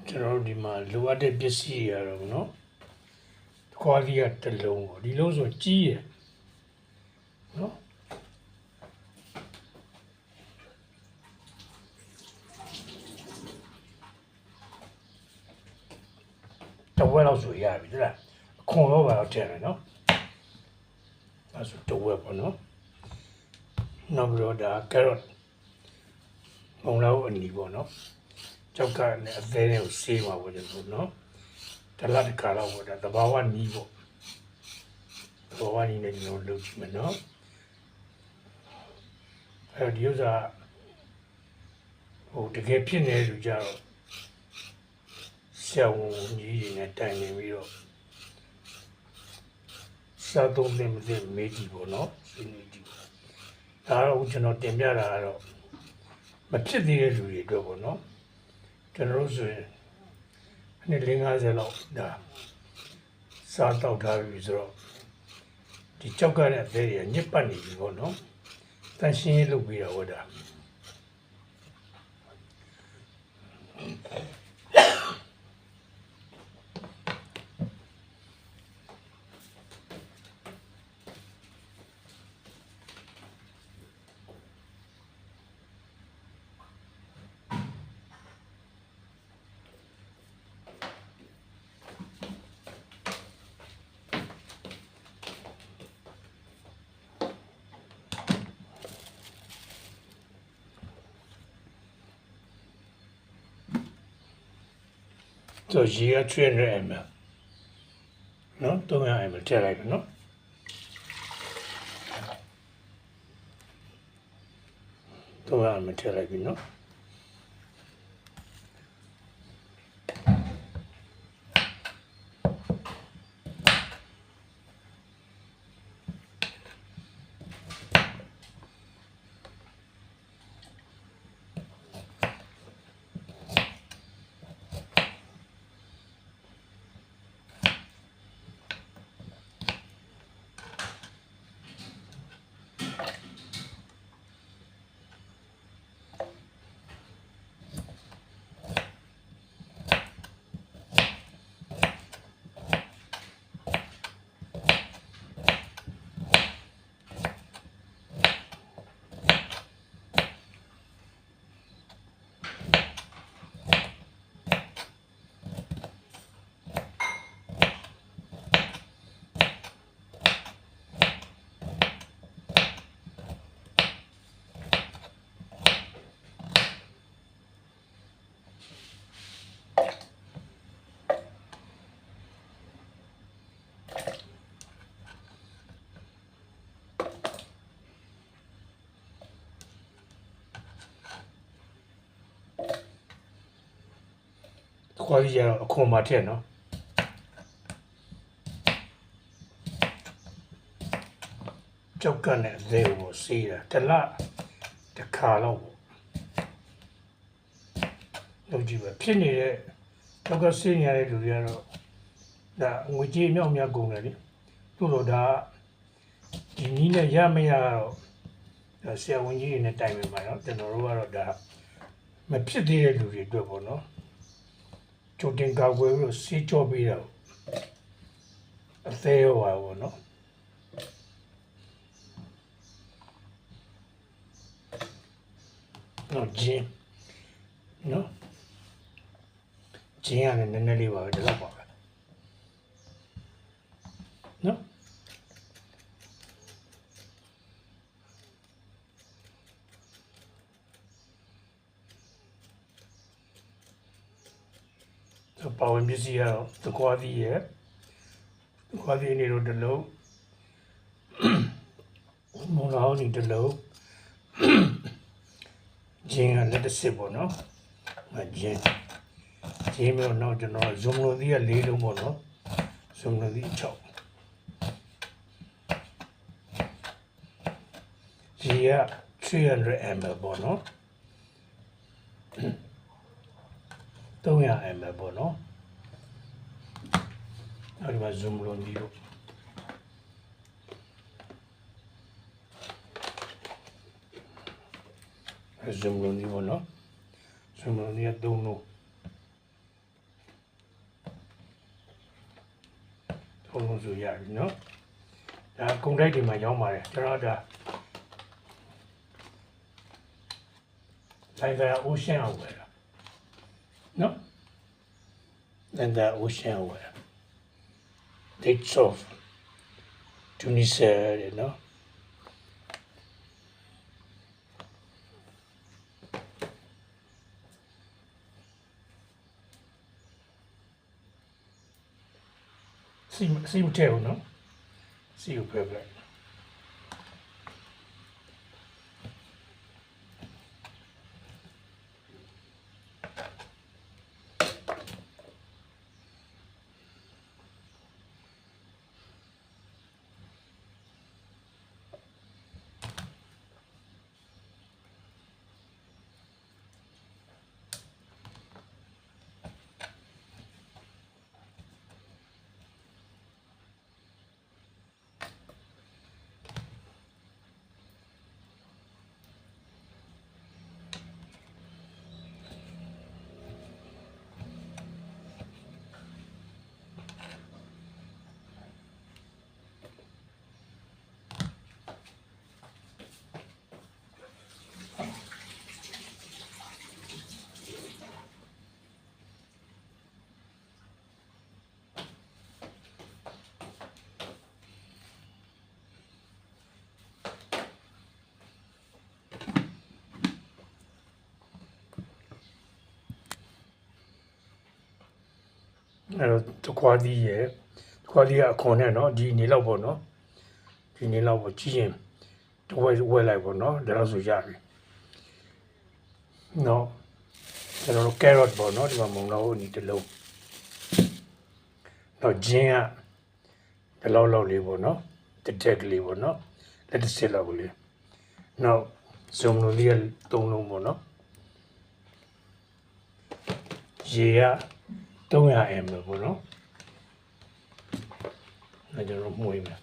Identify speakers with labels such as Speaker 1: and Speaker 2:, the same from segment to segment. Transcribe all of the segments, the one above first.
Speaker 1: ကျွန်တော်တို့ဒီမှာလိုအပ်တဲ့ပစ္စည်းတွေရတော့နော်ခွားကြီးကတစ်လုံးပေါ့ဒီလုံးဆိုကြီးရယ်နော်တဝက်လောက်ဆိုရပြီဟုတ်လားအခွန်တော့ပါတော့ထည့်မယ်နော်အဲဆိုတဝက်ပေါ့နော်နောက်ပြီးတော့ဒါကက်ရော့မုံလောက်အနီပေါ့နော်ကြောက်ကလည်းအသေးလေးကိုဆေးပါပေါ့ကျွန်တော်နော်တလားတစ်ခါတော့ပေါ့ဒါသဘာဝနီးပေါ့သဘာဝနီးနဲ့ကျွန်တော်လုပ်ကြည့်မယ်နော်အဲဒီဥစ္စာဟိုတကယ်ဖြစ်နေလူကြတော့ဆရာဝန်ကြီးတွေနဲ့တိုင်နေပြီးတော့စားသုံးသင့်မသင့်မေးကြည့်ပေါ့နော်ဆွေးနွေးကြည့်ဒါတော့ကျွန်တော်တင်ပြတာကတော့မဖြစ်သေးတဲ့လူတွေအတွက်ပေါ့နော်ကျွန်တော်တို့ဆိုရင်နှစ်50လောက်ဒါစားတော့ထားပြီဆိုတော့ဒီကြောက်ကတဲ့အသေးတွေညစ်ပတ်နေပြီပေါ့နော်တန်ရှင်းရေးလုပ်ပြီးတော့ဟောတာဆိုရေက300 ml နော်300 ml ထည့်လိုက်ပြီနော်300 ml ထည့်လိုက်ပြီနော်ခွားကြီးရတော့အခွန်မှာထည့်နော်ကြောက်ကနဲ့အသေးကိုစီးတာတလားတစ်ခါလောက်ပေါ့လုပ်ကြည့်ပါဖြစ်နေတဲ့ကြောက်ကစီးနေရတဲ့လူတွေကတော့ဒါငွေကြေးမြောက်များကုန်တယ်လေသူ့လိုဒါဒီနည်းနဲ့ရမရတော့ဆရာဝန်ကြီးတွေနဲ့တိုင်ပင်ပါတော့ကျွန်တော်တို့ကတော့ဒါမဖြစ်သေးတဲ့လူတွေအတွက်ပေါ့နော်ကြိုတင်ကာကွယ်ပြီးတော့စီးကြောပေးတာအသေးရောပါဘောနော်နော်ဂျင်းနော်ဂျင်းရတယ်နည်းနည်းလေးပါပဲဒီလောက်ပါပဲနော်ပါဝင်ပစ္စည်းကတော့သခွားသီးရဲ့သခွားသီးနေတော့တစ်လုံးမုံလောင်းနေတစ်လုံးဂျင်းကလည်းတစ်စစ်ပေါ့နော်ဂျင်းမျိုးတော့ကျွန်တော်ဇုံလိုသီးက4လုံးပေါ့နော်ဇုံလိုသီး6ရေက300 ml ပေါ့နော်300 ml ပေါ့နော်အဲဒီမှာ zoom လို့ပြီးတော့zoom လို့ပြီးပေါ့နော်zoom လို့ပြီး3လုံး ကုန်လုံးဆိုရတယ်နော်ဒါကုန်တိုက်တွေမှာရောင်းပါတယ်ကျွန်တော်ဒါဆိုင်ကအိုးရှင်းအောင်ဝယ်တာနော်ဆိုင်ကအိုးရှင်းအောင်ဝယ် dates of Tunisia နော် စီမထဲဘူးနော်စီကိုဖယ်ပလိုက်အဲ့တော့တခွားသီးရဲ့တခွားသီးကအခွန်နဲ့နော်ဒီနေလောက်ပေါ့နော်ဒီနေလောက်ပေါ့ကြည့်ရင်တဝဲလိုက်ပေါ့နော်ဒါတော့ဆိုရပြီနော်ကျွန်တော်တို့ carrot ပေါ့နော်ဒီမှာမုံတော့အနီတစ်လုံးတော့ဂျင်းကဒီလောက်လေးပေါ့နော်တစ်တက်ကလေးပေါ့နော်လက်တစ်စစ်လောက်လေးနောက်ဇုံလိုလေးက3လုံးပေါ့နော်ရေက300 ml ပေါ့နော်အဲ့ကျွန်တော်မှုေးမယ်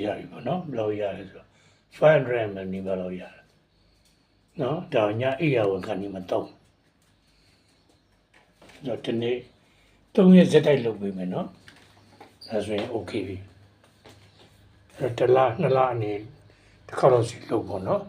Speaker 1: ရပြီပေါ့နော်ဘယ်လိုရလဲဆိုတော့500 ml နေပါလို့ရတယ်နော်ဒါညအိယာဝန်ခံနေမတော့တော့ဒီနေ့3ရက်ဇက်တိုက်လုပ်ပေးမယ်နော်ဒါဆိုရင် okay ပြီ တစ်လနှစ်လအနေတစ်ခါတော့စီလုပ်ပေါ့နော်